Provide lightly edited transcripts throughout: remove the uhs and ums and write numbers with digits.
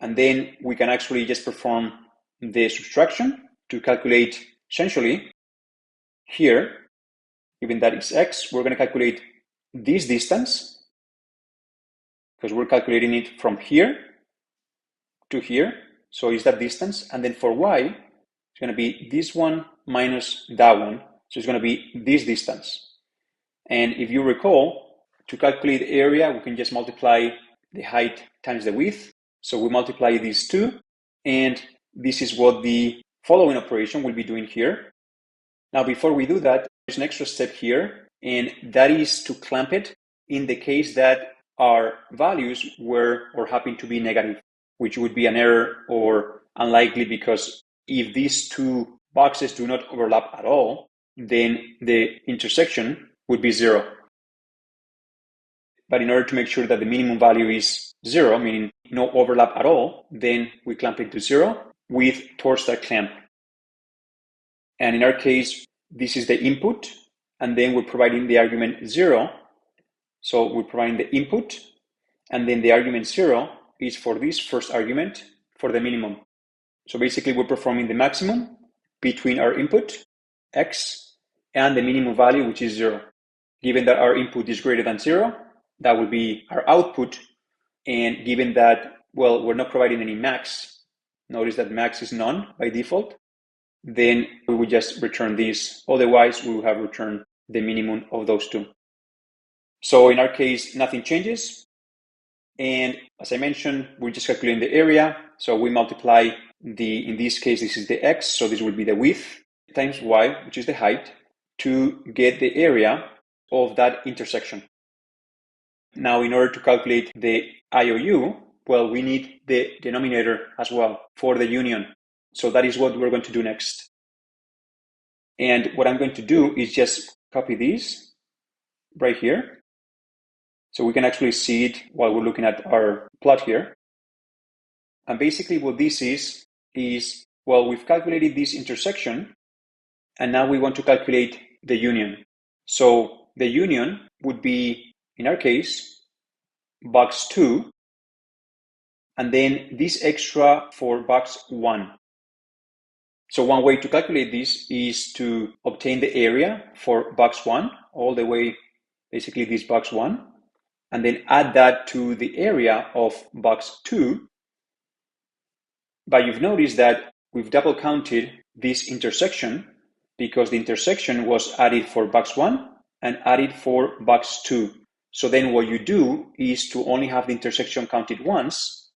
And then we can actually just perform the subtraction to calculate, essentially, here, given that it's x, we're going to calculate this distance, because we're calculating it from here to here. So it's that distance. And then for y, it's going to be this one minus that one. So it's going to be this distance. And if you recall, to calculate the area, we can just multiply the height times the width. So we multiply these two, and this is what the following operation will be doing here. Now, before we do that, there's an extra step here, and that is to clamp it in the case that our values were or happen to be negative, which would be an error or unlikely, because if these two boxes do not overlap at all, then the intersection would be 0. But in order to make sure that the minimum value is 0, meaning no overlap at all, then we clamp it to 0 with towards that clamp. And in our case, this is the input, and then we're providing the argument 0. So we're providing the input, and then the argument 0 is for this first argument for the minimum. So basically, we're performing the maximum between our input, x, and the minimum value, which is 0. Given that our input is greater than 0, that will be our output. And given that, well, we're not providing any max, notice that max is none by default, then we would just return this. Otherwise, we will have returned the minimum of those two. So in our case, nothing changes. And as I mentioned, we're just calculating the area. So we multiply in this case, this is the x, so this will be the width times y, which is the height, to get the area of that intersection. Now, in order to calculate the IOU, well, we need the denominator as well for the union. So that is what we're going to do next. And what I'm going to do is just copy this right here. So we can actually see it while we're looking at our plot here. And basically what this is, well, we've calculated this intersection, and now we want to calculate the union. So the union would be, in our case, box 2, and then this extra for box 1. So one way to calculate this is to obtain the area for box 1, all the way, basically this box 1, and then add that to the area of box 2. But you've noticed that we've double counted this intersection because the intersection was added for box 1 and added for box 2. So then what you do is to only have the intersection counted once,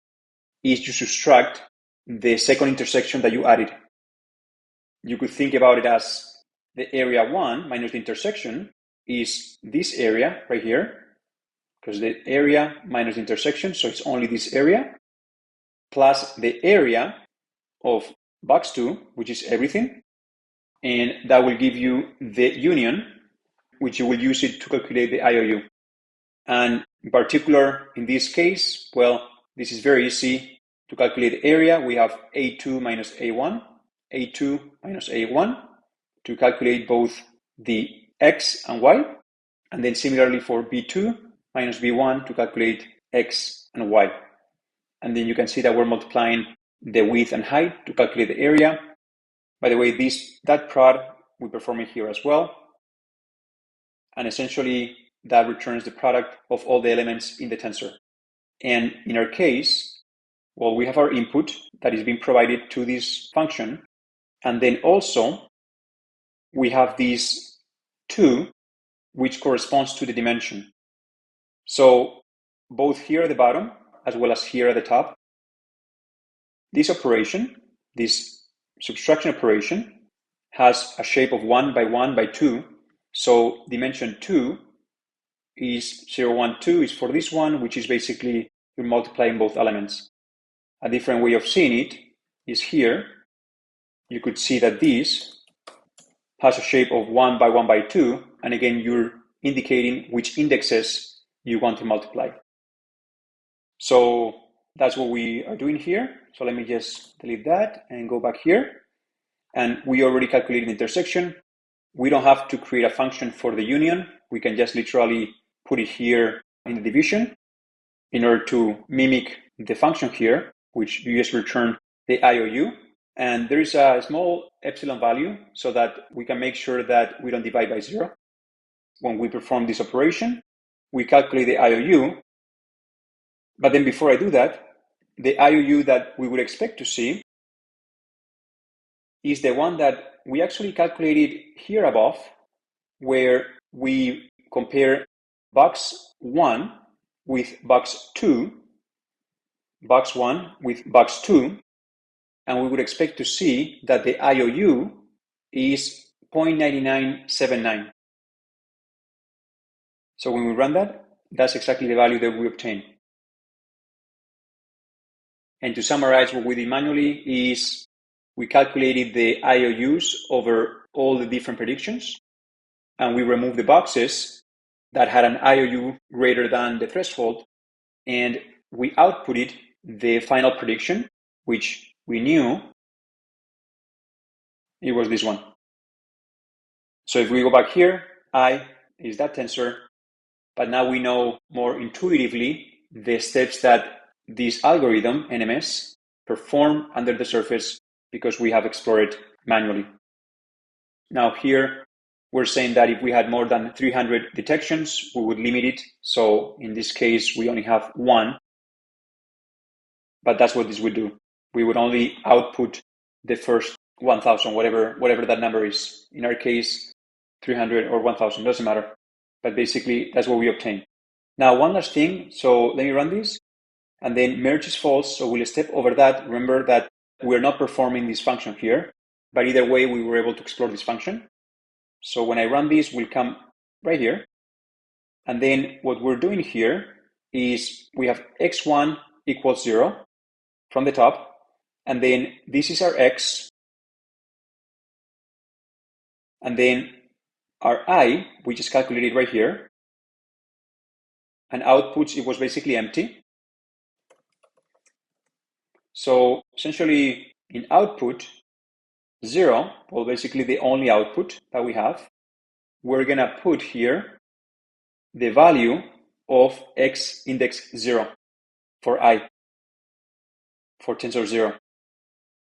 is to subtract the second intersection that you added. You could think about it as the area 1 minus the intersection is this area right here, because the area minus the intersection, so it's only this area, plus the area of box 2, which is everything, and that will give you the union, which you will use it to calculate the IOU. And in particular, in this case, well, this is very easy to calculate the area. We have A2 minus A1, A2 minus A1 to calculate both the X and Y. And then similarly for B2 minus B1 to calculate X and Y. And then you can see that we're multiplying the width and height to calculate the area. By the way, that prod, we perform it here as well. And essentially, that returns the product of all the elements in the tensor. And in our case, well, we have our input that is being provided to this function. And then also, we have these 2, which corresponds to the dimension. So both here at the bottom, as well as here at the top, this operation, this subtraction operation, has a shape of 1 by 1 by 2. So dimension 2 is 0, 1, 2 is for this one, which is basically you're multiplying both elements. A different way of seeing it is here. You could see that this has a shape of 1 by 1 by 2, and again, you're indicating which indexes you want to multiply. So that's what we are doing here. So let me just delete that and go back here. And we already calculated the intersection. We don't have to create a function for the union. We can just literally put it here in the division in order to mimic the function here. which you just return the IOU. And there is a small epsilon value so that we can make sure that we don't divide by 0. When we perform this operation, we calculate the IOU. But then before I do that, the IOU that we would expect to see is the one that we actually calculated here above, where we compare box 1 with box 2, box 1 with box 2, and we would expect to see that the IOU is 0.9979. So when we run that, that's exactly the value that we obtain. And to summarize, what we did manually is we calculated the IOUs over all the different predictions, and we removed the boxes that had an IOU greater than the threshold, and we outputted the final prediction, which we knew it was this one. So if we go back here, I is that tensor, but now we know more intuitively the steps that this algorithm, NMS, perform under the surface because we have explored it manually. Now here, we're saying that if we had more than 300 detections, we would limit it. So in this case, we only have 1, but that's what this would do. We would only output the first 1,000, whatever that number is. In our case, 300 or 1,000, doesn't matter. But basically, that's what we obtain. Now, one last thing. So let me run this. And then merge is false. So we'll step over that. Remember that we're not performing this function here. But either way, we were able to explore this function. So when I run this, we'll come right here. And then what we're doing here is we have x1 equals 0 from the top. And then this is our x. And then our I, which is calculated right here. And outputs, it was basically empty. So essentially in output 0, well, basically the only output that we have, we're going to put here the value of x index 0 for I, for tensor 0.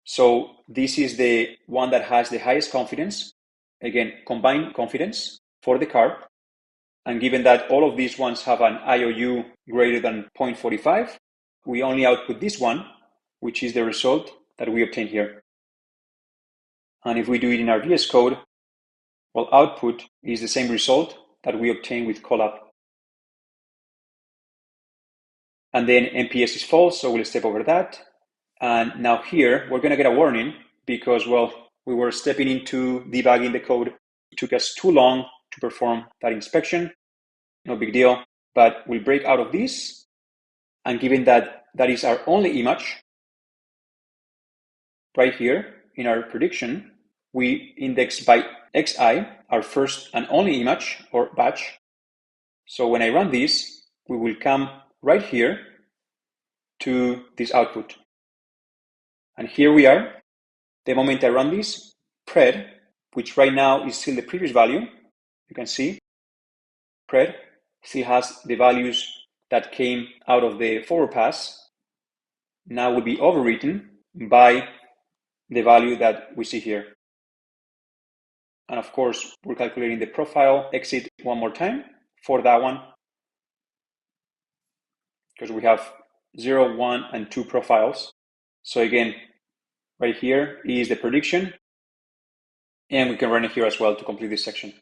So this is the one that has the highest confidence, again, combined confidence for the card. And given that all of these ones have an IOU greater than 0.45, we only output this one, which is the result that we obtain here. And if we do it in our VS Code, well, output is the same result that we obtain with Colab. And then MPS is false, so we'll step over that. And now here, we're going to get a warning because, well, we were stepping into debugging the code. It took us too long to perform that inspection. No big deal, but we'll break out of this. And given that that is our only image, right here in our prediction, we index by xi, our first and only image or batch. So when I run this, we will come right here to this output. And here we are. The moment I run this, pred, which right now is still the previous value, you can see pred still has the values that came out of the forward pass, now will be overwritten by the value that we see here. And of course, we're calculating the profile exit one more time for that one, because we have 0, 1, and 2 profiles. So again, right here is the prediction, and we can run it here as well to complete this section.